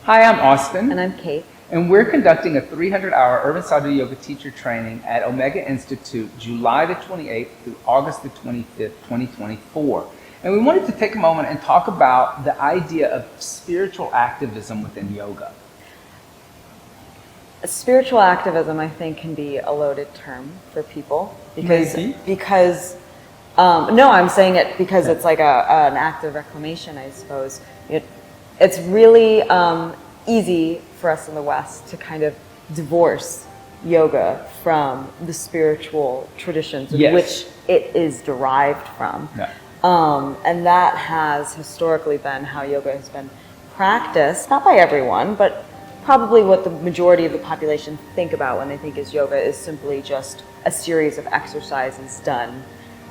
Hi, I'm Austin. And I'm Kate. And we're conducting a 300-hour Urban Sadhu Yoga teacher training at Omega Institute, July the 28th through August the 25th, 2024. And we wanted to take a moment and talk about the idea of spiritual activism within yoga. Spiritual activism, I think, can be a loaded term for people because no, I'm saying it because it's like an act of reclamation, I suppose. It's really easy for us in the West to kind of divorce yoga from the spiritual traditions in which it is derived from. Yeah. And that has historically been how yoga has been practiced, not by everyone, but probably what the majority of the population think about when they think is yoga is simply just a series of exercises done,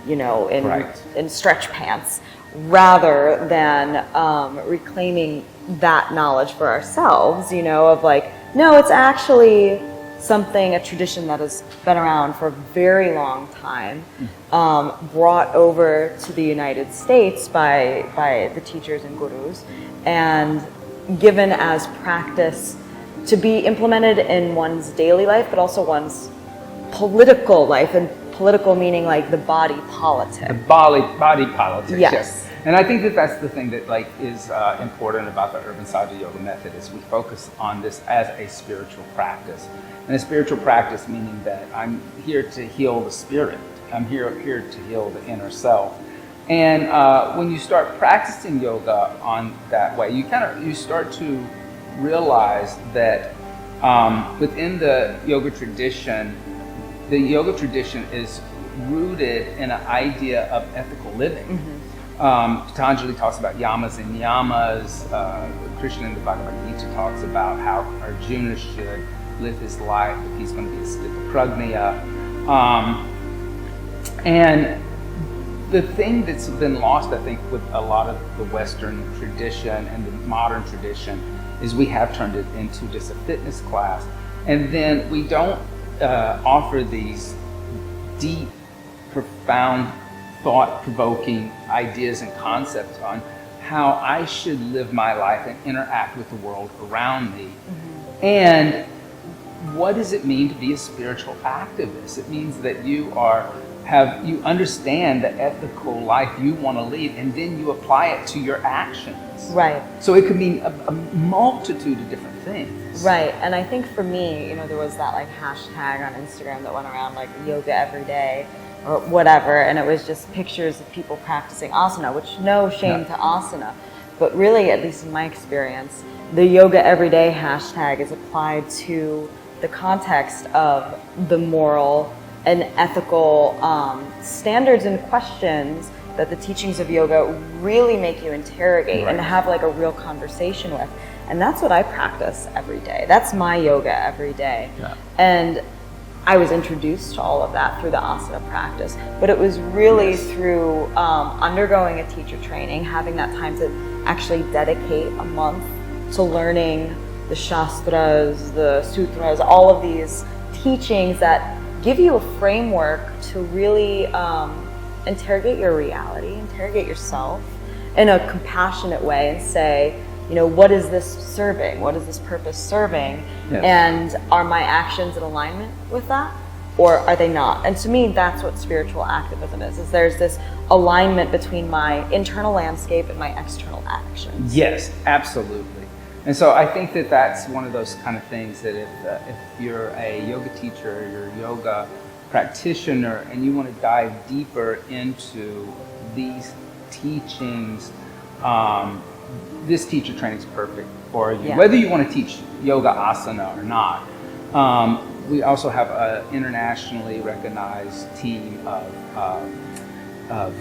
in stretch pants, rather than reclaiming that knowledge for ourselves, of like, no, it's actually something, a tradition that has been around for a very long time, brought over to the United States by the teachers and gurus, and given as practice to be implemented in one's daily life, but also one's political life, and political meaning like the body politic. The body politics, yes. And I think that that's the thing that is important about the Urban Sadhu Yoga Method is we focus on this as a spiritual practice. And a spiritual practice meaning that I'm here to heal the spirit. I'm here to heal the inner self. And when you start practicing yoga on that way, you start to realize that within the yoga tradition is rooted in an idea of ethical living. Mm-hmm. Patanjali talks about yamas and niyamas. Krishna in the Bhagavad Gita talks about how Arjuna should live his life if he's going to be a sthipaprajna. And the thing that's been lost, I think, with a lot of the Western tradition and the modern tradition is we have turned it into just a fitness class. And then we don't offer these deep, profound, thought-provoking ideas and concepts on how I should live my life and interact with the world around me. Mm-hmm. And what does it mean to be a spiritual activist? It means that you understand the ethical life you want to lead, and then you apply it to your actions. Right. So it could mean a multitude of different things. Right. And I think for me, there was that like hashtag on Instagram that went around like yoga every day or whatever, and it was just pictures of people practicing asana, which no shame to asana, but really, at least in my experience, the yoga everyday hashtag is applied to the context of the moral and ethical standards and questions that the teachings of yoga really make you interrogate and have like a real conversation with. And that's what I practice every day. That's my yoga every day. Yeah. And I was introduced to all of that through the asana practice, but it was really through undergoing a teacher training, having that time to actually dedicate a month to learning the shastras, the sutras, all of these teachings that give you a framework to really interrogate your reality, interrogate yourself in a compassionate way and say, what is this serving? What is this purpose serving? Yes. And are my actions in alignment with that? Or are they not? And to me, that's what spiritual activism is there's this alignment between my internal landscape and my external actions. Yes, absolutely. And so I think that that's one of those kind of things that if you're a yoga teacher or you're a yoga practitioner and you want to dive deeper into these teachings, this teacher training is perfect for you. Yeah. Whether you want to teach yoga asana or not. We also have an internationally recognized team of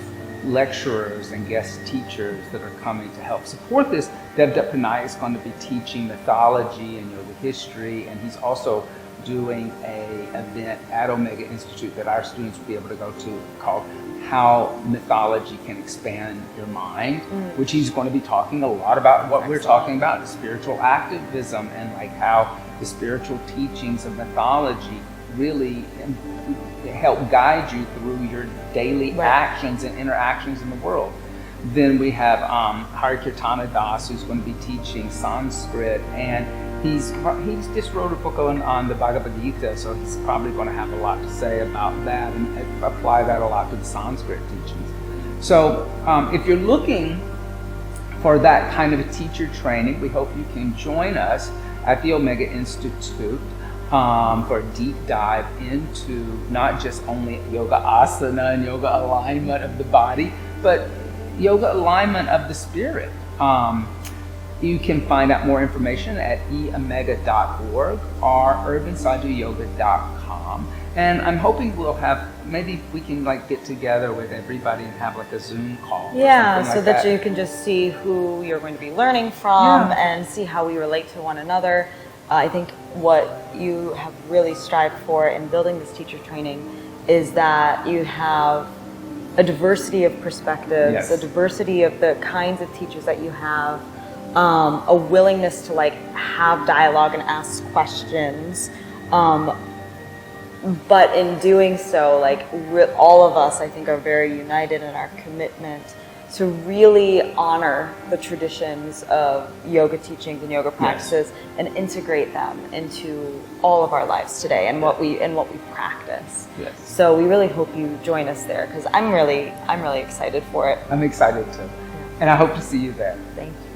lecturers and guest teachers that are coming to help support this. Dev Panay is going to be teaching mythology and yoga history, and he's also doing an event at Omega Institute that our students will be able to go to called How Mythology Can Expand Your Mind, which he's going to be talking a lot about what we're talking about, spiritual activism, and like how the spiritual teachings of mythology really help guide you through your daily actions and interactions in the world. Then we have Harikirtana Das, who's going to be teaching Sanskrit, and he's just wrote a book on the Bhagavad Gita, so he's probably going to have a lot to say about that and apply that a lot to the Sanskrit teachings. So if you're looking for that kind of a teacher training, we hope you can join us at the Omega Institute for a deep dive into not just only yoga asana and yoga alignment of the body, but yoga alignment of the spirit. You can find out more information at eomega.org or urbansadhuyoga.com. And I'm hoping we'll have, maybe we can like get together with everybody and have like a Zoom call. Yeah, so like that you can just see who you're going to be learning from and see how we relate to one another. I think what you have really strived for in building this teacher training is that you have a diversity of perspectives, a diversity of the kinds of teachers that you have, a willingness to like have dialogue and ask questions. But in doing so, like all of us, I think, are very united in our commitment to really honor the traditions of yoga teachings and yoga practices and integrate them into all of our lives today and what we practice. Yes. So we really hope you join us there because I'm really excited for it. I'm excited too. And I hope to see you there. Thank you.